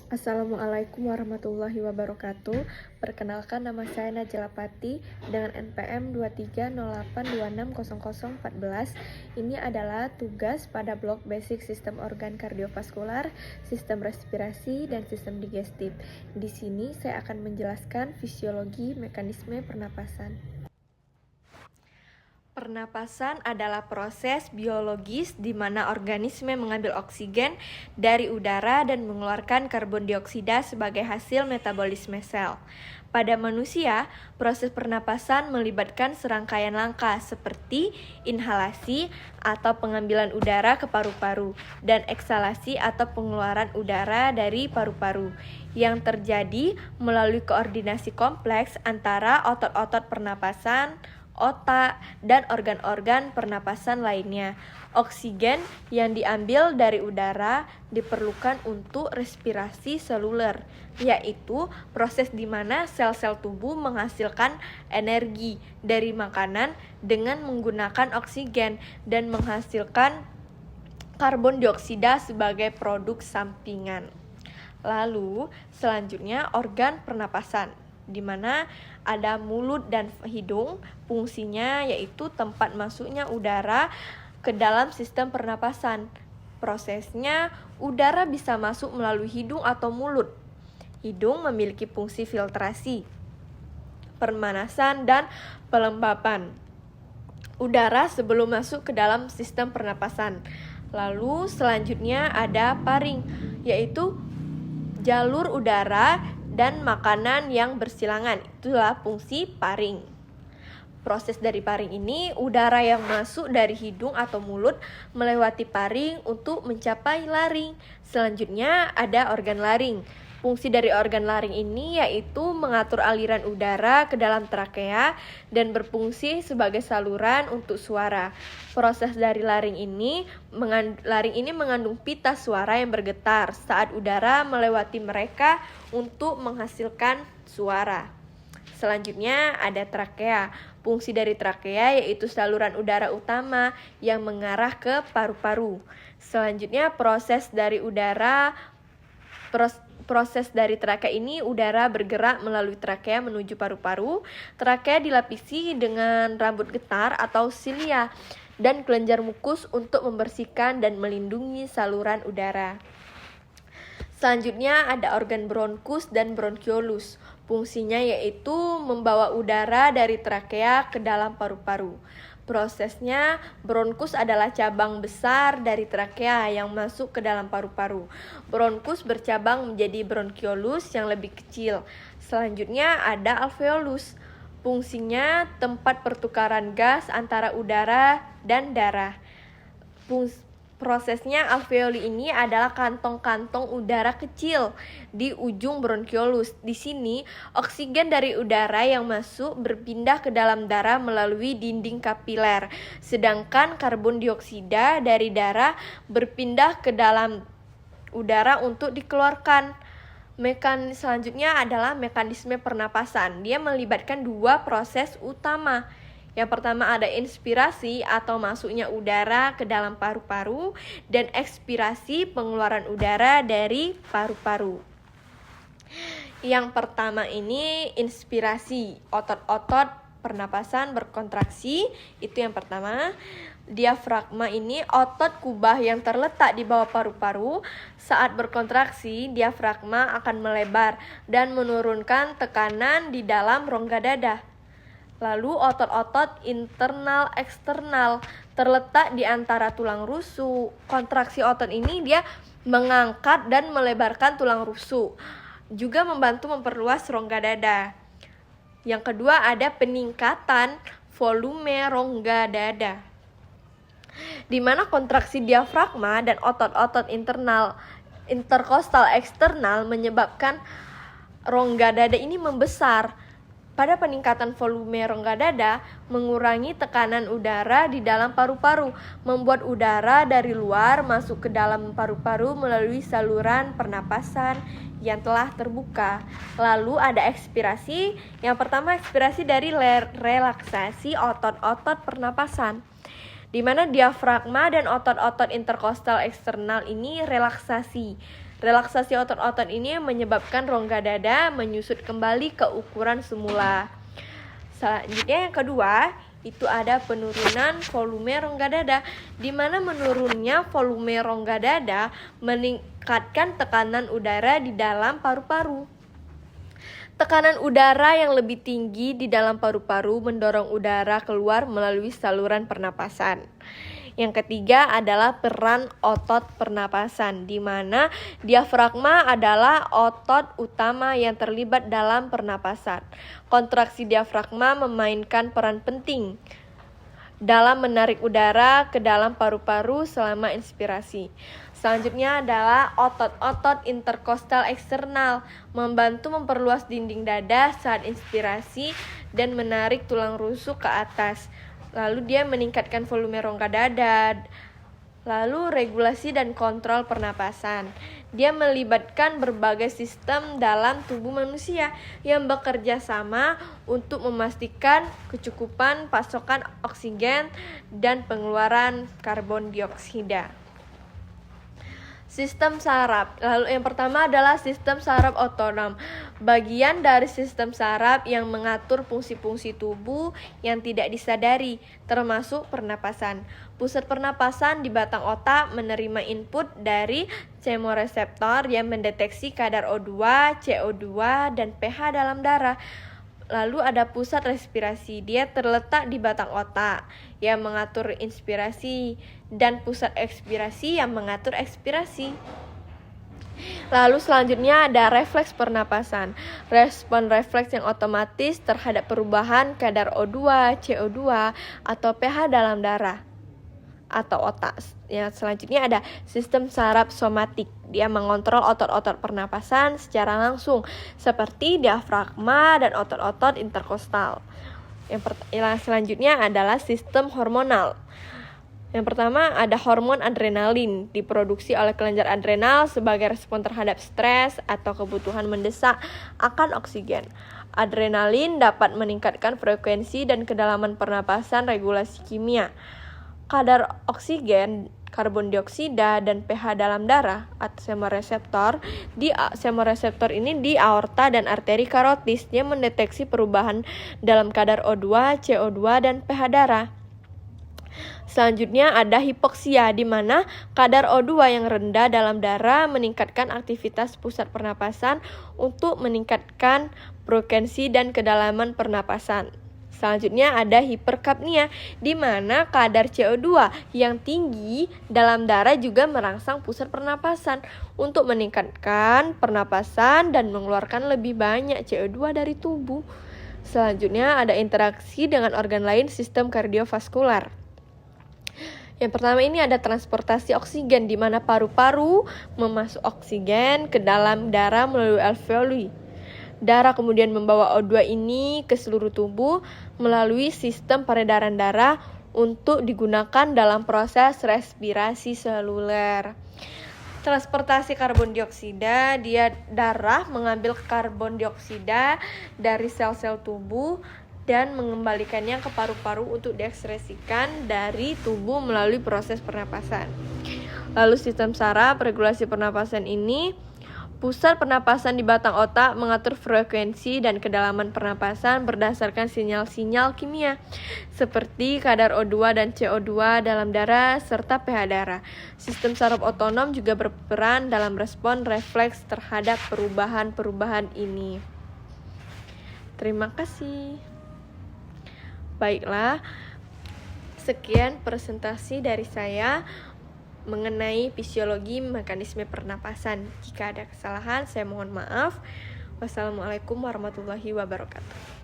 Assalamualaikum warahmatullahi wabarakatuh. Perkenalkan, nama saya Najla Pati dengan NPM 2308260014. Ini adalah tugas pada blok basic sistem organ kardiovaskular, sistem respirasi, dan sistem digestif. Di sini saya akan menjelaskan fisiologi mekanisme pernapasan. Pernapasan adalah proses biologis di mana organisme mengambil oksigen dari udara dan mengeluarkan karbon dioksida sebagai hasil metabolisme sel. Pada manusia, proses pernapasan melibatkan serangkaian langkah seperti inhalasi atau pengambilan udara ke paru-paru dan eksalasi atau pengeluaran udara dari paru-paru yang terjadi melalui koordinasi kompleks antara otot-otot pernapasan, otak, dan organ-organ pernapasan lainnya. Oksigen yang diambil dari udara diperlukan untuk respirasi seluler, yaitu proses di mana sel-sel tubuh menghasilkan energi dari makanan dengan menggunakan oksigen dan menghasilkan karbon dioksida sebagai produk sampingan. Lalu, selanjutnya organ pernapasan, di mana ada mulut dan hidung. Fungsinya yaitu tempat masuknya udara ke dalam sistem pernapasan. Prosesnya, udara bisa masuk melalui hidung atau mulut. Hidung memiliki fungsi filtrasi, pemanasan, dan pelembapan udara sebelum masuk ke dalam sistem pernapasan. Lalu selanjutnya ada paring, yaitu jalur udara dan makanan yang bersilangan. Itulah fungsi paring. Proses dari paring ini, udara yang masuk dari hidung atau mulut melewati paring untuk mencapai laring. Selanjutnya ada organ laring. Fungsi dari organ laring ini yaitu mengatur aliran udara ke dalam trakea dan berfungsi sebagai saluran untuk suara. Proses dari laring ini mengandung pita suara yang bergetar saat udara melewati mereka untuk menghasilkan suara. Selanjutnya ada trakea. Fungsi dari trakea yaitu saluran udara utama yang mengarah ke paru-paru. Selanjutnya proses dari trakea ini, udara bergerak melalui trakea menuju paru-paru. Trakea dilapisi dengan rambut getar atau silia dan kelenjar mukus untuk membersihkan dan melindungi saluran udara. Selanjutnya ada organ bronkus dan bronkiolus. Fungsinya yaitu membawa udara dari trakea ke dalam paru-paru. Prosesnya, bronkus adalah cabang besar dari trakea yang masuk ke dalam paru-paru. Bronkus bercabang menjadi bronkiolus yang lebih kecil. Selanjutnya ada alveolus. Fungsinya tempat pertukaran gas antara udara dan darah. Prosesnya, alveoli ini adalah kantong-kantong udara kecil di ujung bronkiolus. Di sini, oksigen dari udara yang masuk berpindah ke dalam darah melalui dinding kapiler, sedangkan karbon dioksida dari darah berpindah ke dalam udara untuk dikeluarkan. Selanjutnya adalah mekanisme pernapasan. Dia melibatkan dua proses utama. Yang pertama ada inspirasi atau masuknya udara ke dalam paru-paru dan ekspirasi pengeluaran udara dari paru-paru. Yang pertama ini inspirasi, otot-otot pernapasan berkontraksi, itu yang pertama. Diafragma ini otot kubah yang terletak di bawah paru-paru. Saat berkontraksi, diafragma akan melebar dan menurunkan tekanan di dalam rongga dada. Lalu otot-otot internal eksternal terletak di antara tulang rusuk. Kontraksi otot ini dia mengangkat dan melebarkan tulang rusuk, juga membantu memperluas rongga dada. Yang kedua ada peningkatan volume rongga dada, di mana kontraksi diafragma dan otot-otot internal interkostal eksternal menyebabkan rongga dada ini membesar. Pada peningkatan volume rongga dada, mengurangi tekanan udara di dalam paru-paru, membuat udara dari luar masuk ke dalam paru-paru melalui saluran pernapasan yang telah terbuka. Lalu ada ekspirasi. Yang pertama, ekspirasi dari relaksasi otot-otot pernapasan, di mana diafragma dan otot-otot interkostal eksternal ini relaksasi. Relaksasi otot-otot ini menyebabkan rongga dada menyusut kembali ke ukuran semula. Selanjutnya yang kedua, itu ada penurunan volume rongga dada, di mana menurunnya volume rongga dada meningkatkan tekanan udara di dalam paru-paru. Tekanan udara yang lebih tinggi di dalam paru-paru mendorong udara keluar melalui saluran pernapasan. Yang ketiga adalah peran otot pernapasan, di mana diafragma adalah otot utama yang terlibat dalam pernapasan. Kontraksi diafragma memainkan peran penting dalam menarik udara ke dalam paru-paru selama inspirasi. Selanjutnya adalah otot-otot interkostal eksternal, membantu memperluas dinding dada saat inspirasi dan menarik tulang rusuk ke atas. Lalu dia meningkatkan volume rongga dada. Lalu regulasi dan kontrol pernapasan. Dia melibatkan berbagai sistem dalam tubuh manusia yang bekerja sama untuk memastikan kecukupan pasokan oksigen dan pengeluaran karbon dioksida. Sistem saraf. Lalu yang pertama adalah sistem saraf otonom. Bagian dari sistem saraf yang mengatur fungsi-fungsi tubuh yang tidak disadari, termasuk pernapasan. Pusat pernapasan di batang otak menerima input dari chemoreseptor yang mendeteksi kadar O2, CO2, dan pH dalam darah. Lalu ada pusat respirasi, dia terletak di batang otak yang mengatur inspirasi, dan pusat ekspirasi yang mengatur ekspirasi. Lalu selanjutnya ada refleks pernapasan, respon refleks yang otomatis terhadap perubahan kadar O2, CO2, atau pH dalam darah atau otak. Yang selanjutnya ada sistem saraf somatik. Dia mengontrol otot-otot pernapasan secara langsung seperti diafragma dan otot-otot interkostal. Yang selanjutnya adalah sistem hormonal. Yang pertama ada hormon adrenalin, diproduksi oleh kelenjar adrenal sebagai respon terhadap stres atau kebutuhan mendesak akan oksigen. Adrenalin dapat meningkatkan frekuensi dan kedalaman pernapasan regulasi kimia. Kadar oksigen, karbon dioksida, dan pH dalam darah atau chemoreseptor. Chemoreseptor ini di aorta dan arteri karotis. Dia mendeteksi perubahan dalam kadar O2, CO2, dan pH darah. Selanjutnya ada hipoksia, di mana kadar O2 yang rendah dalam darah meningkatkan aktivitas pusat pernapasan untuk meningkatkan frekuensi dan kedalaman pernapasan. Selanjutnya ada hiperkapnia, di mana kadar CO2 yang tinggi dalam darah juga merangsang pusat pernapasan untuk meningkatkan pernapasan dan mengeluarkan lebih banyak CO2 dari tubuh. Selanjutnya ada interaksi dengan organ lain sistem kardiovaskular. Yang pertama ini ada transportasi oksigen, di mana paru-paru memasuk oksigen ke dalam darah melalui alveoli. Darah kemudian membawa O2 ini ke seluruh tubuh melalui sistem peredaran darah untuk digunakan dalam proses respirasi seluler. Transportasi karbon dioksida, dia darah mengambil karbon dioksida dari sel-sel tubuh dan mengembalikannya ke paru-paru untuk diekskresikan dari tubuh melalui proses pernapasan. Lalu sistem saraf, regulasi pernapasan ini, pusat pernapasan di batang otak mengatur frekuensi dan kedalaman pernapasan berdasarkan sinyal-sinyal kimia seperti kadar O2 dan CO2 dalam darah serta pH darah. Sistem saraf otonom juga berperan dalam respon refleks terhadap perubahan-perubahan ini. Terima kasih. Baiklah, sekian presentasi dari saya mengenai fisiologi mekanisme pernapasan. Jika ada kesalahan, saya mohon maaf. Wassalamualaikum warahmatullahi wabarakatuh.